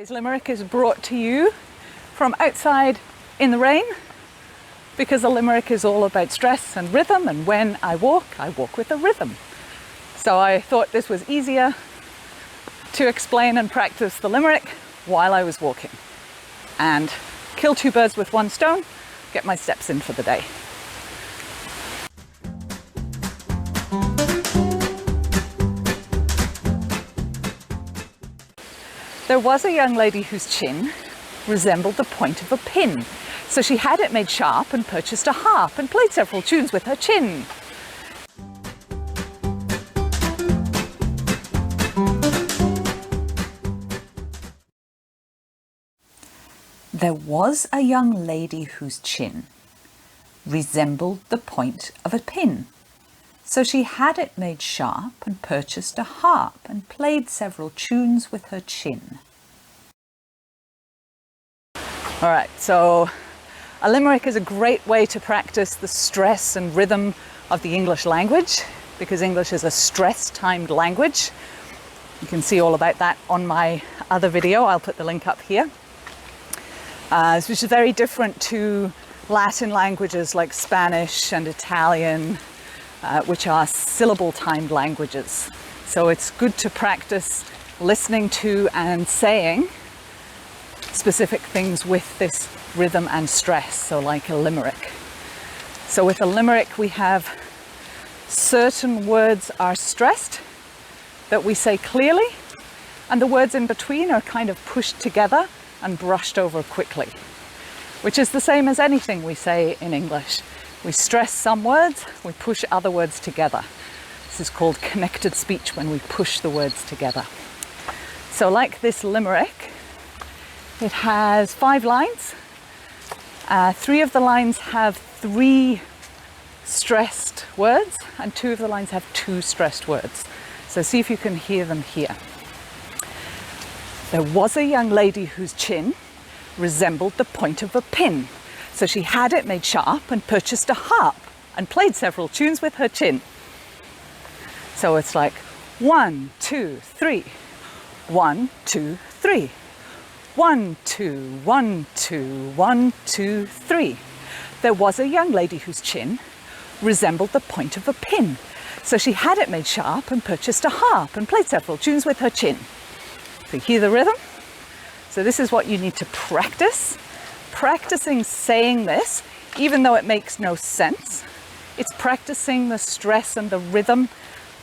Today's limerick is brought to you from outside in the rain, because the limerick is all about stress and rhythm, and when I walk with a rhythm. So I thought this was easier to explain and practice the limerick while I was walking, and kill two birds with one stone, get my steps in for the day. There was a young lady whose chin resembled the point of a pin. So she had it made sharp and purchased a harp and played several tunes with her chin. There was a young lady whose chin resembled the point of a pin. So she had it made sharp and purchased a harp and played several tunes with her chin. All right, so a limerick is a great way to practice the stress and rhythm of the English language, because English is a stress-timed language. You can see all about that on my other video. I'll put the link up here. Which is very different to Latin languages like Spanish and Italian, which are syllable-timed languages. So it's good to practice listening to and saying specific things with this rhythm and stress, so like a limerick. So with a limerick we have certain words are stressed that we say clearly, and the words in between are kind of pushed together and brushed over quickly, which is the same as anything we say in English. We stress some words, we push other words together. This is called connected speech, when we push the words together. So like this limerick, it has 5 lines. 3 of the lines have 3 stressed words, and 2 of the lines have 2 stressed words. So see if you can hear them here. There was a young lady whose chin resembled the point of a pin. So she had it made sharp and purchased a harp and played several tunes with her chin. So it's like 1, 2, 3. 1, 2, 3. 1, 2, 1, 2, 1, 2, 3. There was a young lady whose chin resembled the point of a pin. So she had it made sharp and purchased a harp and played several tunes with her chin. So you hear the rhythm? So this is what you need to practice. Practicing saying this, even though it makes no sense, it's practicing the stress and the rhythm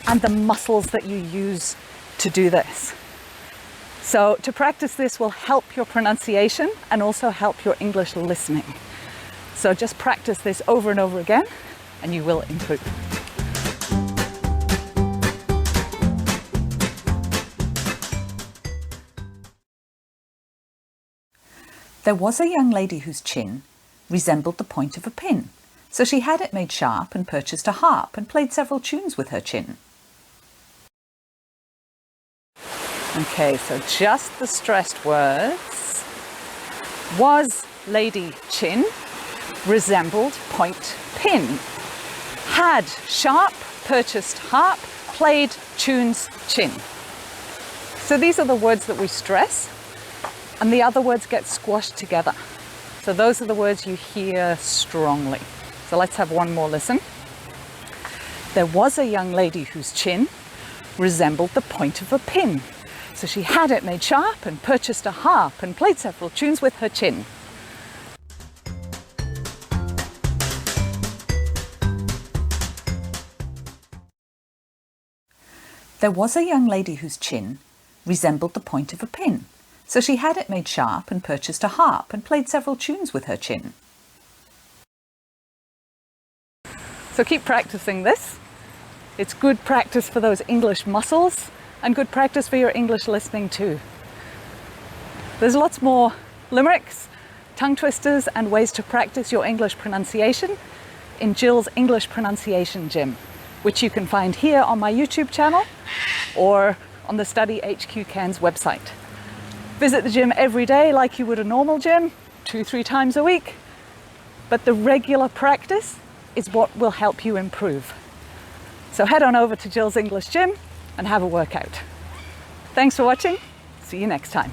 and the muscles that you use to do this. So to practice this will help your pronunciation and also help your English listening. So just practice this over and over again and you will improve. There was a young lady whose chin resembled the point of a pin. So she had it made sharp and purchased a harp and played several tunes with her chin. Okay, so just the stressed words. Was lady chin, resembled point pin. Had sharp, purchased harp, played tunes chin. So these are the words that we stress, and the other words get squashed together. So those are the words you hear strongly. So let's have one more listen. There was a young lady whose chin resembled the point of a pin. So she had it made sharp and purchased a harp and played several tunes with her chin. There was a young lady whose chin resembled the point of a pin. So she had it made sharp and purchased a harp and played several tunes with her chin. So keep practicing this. It's good practice for those English muscles and good practice for your English listening too. There's lots more limericks, tongue twisters and ways to practice your English pronunciation in Jill's English Pronunciation Gym, which you can find here on my YouTube channel or on the Study HQ Cairns website. Visit the gym every day like you would a normal gym, 2-3 times a week. But the regular practice is what will help you improve. So head on over to Jill's English Gym and have a workout. Thanks for watching. See you next time.